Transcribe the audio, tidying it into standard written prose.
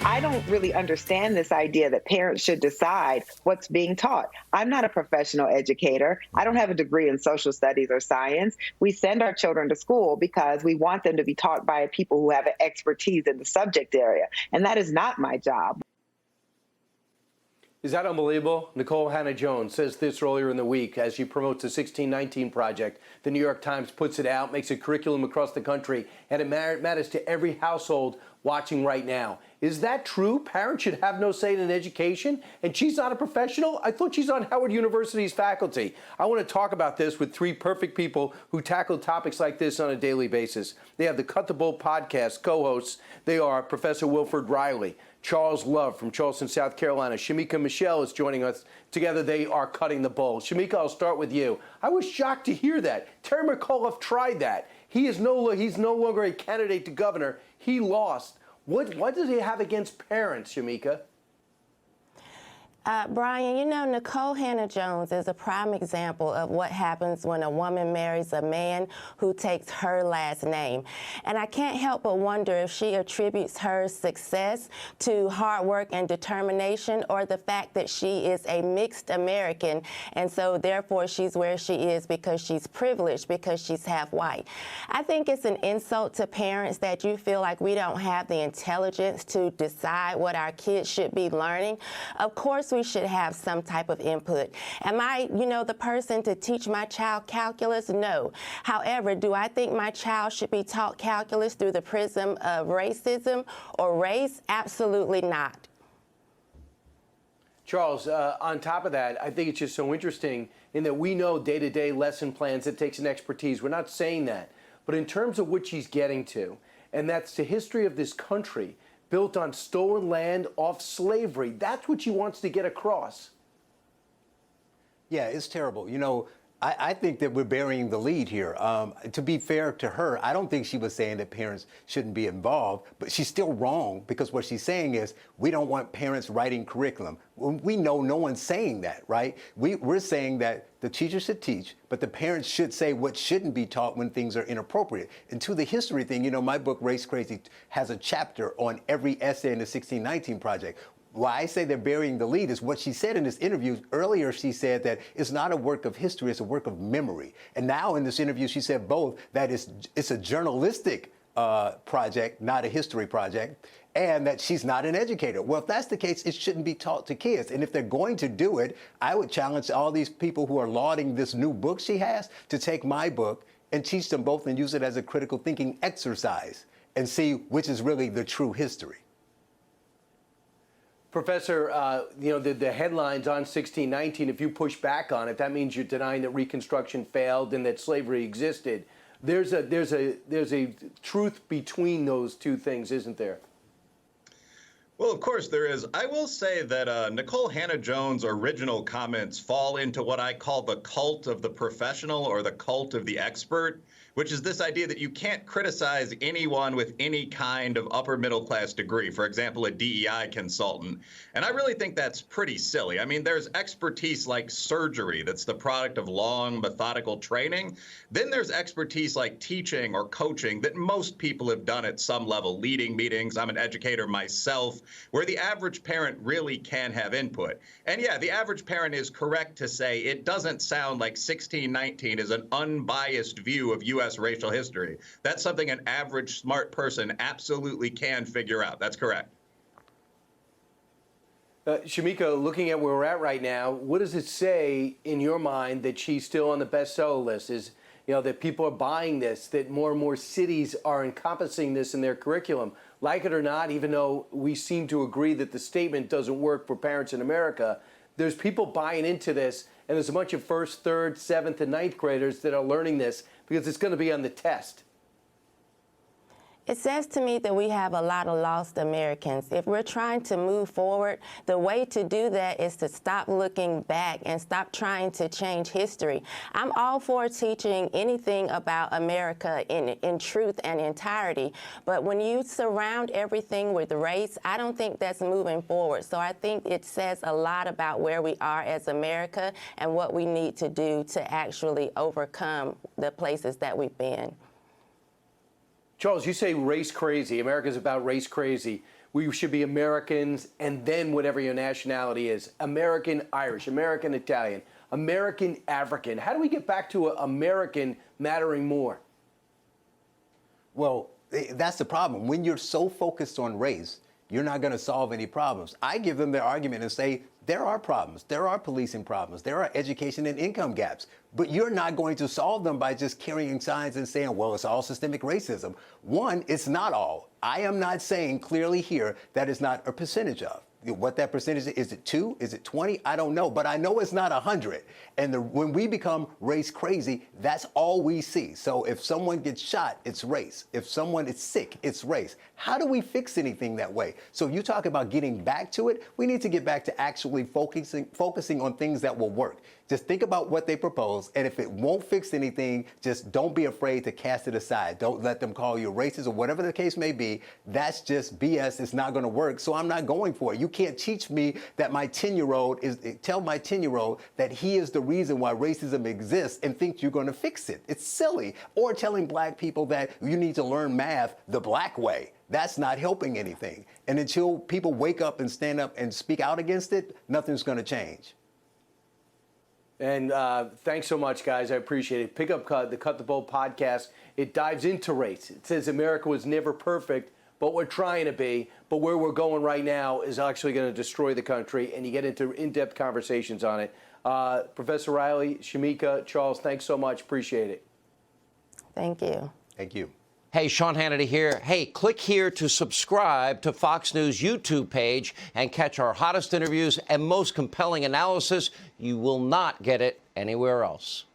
I don't really understand this idea that parents should decide what's being taught. I'm not a professional educator. I don't have a degree in social studies or science. We send our children to school because we want them to be taught by people who have expertise in the subject area. And that is not my job. Is that unbelievable? Nicole Hannah-Jones says this earlier in the week as she promotes the 1619 Project. The New York Times puts it out, makes a curriculum across the country, and it matters to every household watching right now. Is that true? Parents should have no say in education? And she's not a professional? I thought she's on Howard University's faculty. I want to talk about this with three perfect people who tackle topics like this on a daily basis. They have the Cut the Bull podcast co-hosts. They are Professor Wilfred Reilly, Charles Love from Charleston, South Carolina. Shemeka Michelle is joining us. Together, they are cutting the bull. Shemeka, I'll start with you. I was shocked to hear that. Terry McAuliffe tried that. He's no longer a candidate to governor. He lost. What does he have against parents, Shemeka? Brian, you know, Nicole Hannah-Jones is a prime example of what happens when a woman marries a man who takes her last name. And I can't help but wonder if she attributes her success to hard work and determination, or the fact that she is a mixed American, and so therefore she's where she is because she's privileged, because she's half white. I think it's an insult to parents that you feel like we don't have the intelligence to decide what our kids should be learning. Of course, we should have some type of input. Am I, the person to teach my child calculus? No. However, do I think my child should be taught calculus through the prism of racism or race? Absolutely not. Charles, on top of that, I think it's just so interesting in that we know day-to-day lesson plans, it takes an expertise. We're not saying that. But in terms of what she's getting to, and that's the history of this country, built on stolen land off slavery. That's what she wants to get across. Yeah, it's terrible. I think that we're burying the lead here. To be fair to her, I don't think she was saying that parents shouldn't be involved, but she's still wrong, because what she's saying is we don't want parents writing curriculum. We know no one's saying that, right? We're saying that the teachers should teach, but the parents should say what shouldn't be taught when things are inappropriate. And to the history thing, my book, Race Crazy, has a chapter on every essay in the 1619 Project. Why I say they're burying the lead is what she said in this interview. Earlier, she said that it's not a work of history, it's a work of memory. And now in this interview, she said both, that it's a journalistic project, not a history project, and that she's not an educator. Well, if that's the case, it shouldn't be taught to kids. And if they're going to do it, I would challenge all these people who are lauding this new book she has to take my book and teach them both and use it as a critical thinking exercise and see which is really the true history. Professor, the headlines on 1619, if you push back on it, that means you're denying that Reconstruction failed and that slavery existed. There's a truth between those two things, isn't there? Well, of course there is. I will say that Nicole Hannah-Jones' original comments fall into what I call the cult of the professional, or the cult of the expert, which is this idea that you can't criticize anyone with any kind of upper middle class degree, for example, a DEI consultant. And I really think that's pretty silly. I mean, there's expertise like surgery that's the product of long, methodical training. Then there's expertise like teaching or coaching that most people have done at some level, leading meetings. I'm an educator myself, where the average parent really can have input. And yeah, the average parent is correct to say it doesn't sound like 1619 is an unbiased view of U.S. racial history. That's something an average smart person absolutely can figure out. That's correct. Shemeka, looking at where we're at right now, what does it say in your mind that she's still on the bestseller list? Is, that people are buying this, that more and more cities are encompassing this in their curriculum? Like it or not, even though we seem to agree that the statement doesn't work for parents in America, there's people buying into this, and there's a bunch of first, third, seventh, and ninth graders that are learning this because it's going to be on the test. It says to me that we have a lot of lost Americans. If we're trying to move forward, the way to do that is to stop looking back and stop trying to change history. I'm all for teaching anything about America in truth and entirety, but when you surround everything with race, I don't think that's moving forward. So I think it says a lot about where we are as America and what we need to do to actually overcome the places that we've been. Charles, you say race crazy. America's about race crazy. We should be Americans and then whatever your nationality is. American Irish, American Italian, American African. How do we get back to American mattering more? Well, that's the problem. When you're so focused on race, you're not going to solve any problems. I give them their argument and say, there are problems. There are policing problems. There are education and income gaps. But you're not going to solve them by just carrying signs and saying, well, it's all systemic racism. One, it's not all. I am not saying clearly here that it's not a percentage of. What that percentage is it 2? Is it 20? I don't know, but I know it's not 100. And when we become race crazy, that's all we see. So if someone gets shot, it's race. If someone is sick, it's race. How do we fix anything that way? So if you talk about getting back to it, we need to get back to actually focusing on things that will work. Just think about what they propose, and if it won't fix anything, just don't be afraid to cast it aside. Don't let them call you racist or whatever the case may be. That's just BS. It's not going to work, so I'm not going for it. You can't teach me that tell my 10-year-old that he is the reason why racism exists and think you're going to fix it. It's silly. Or telling black people that you need to learn math the black way. That's not helping anything. And until people wake up and stand up and speak out against it, nothing's going to change. And thanks so much, guys. I appreciate it. Pick up the Cut the Bull podcast. It dives into race. It says America was never perfect, but we're trying to be. But where we're going right now is actually going to destroy the country, and you get into in-depth conversations on it. Professor Reilly, Shemeka, Charles, thanks so much. Appreciate it. Thank you. Thank you. Hey, Sean Hannity here. Hey, click here to subscribe to Fox News YouTube page and catch our hottest interviews and most compelling analysis. You will not get it anywhere else.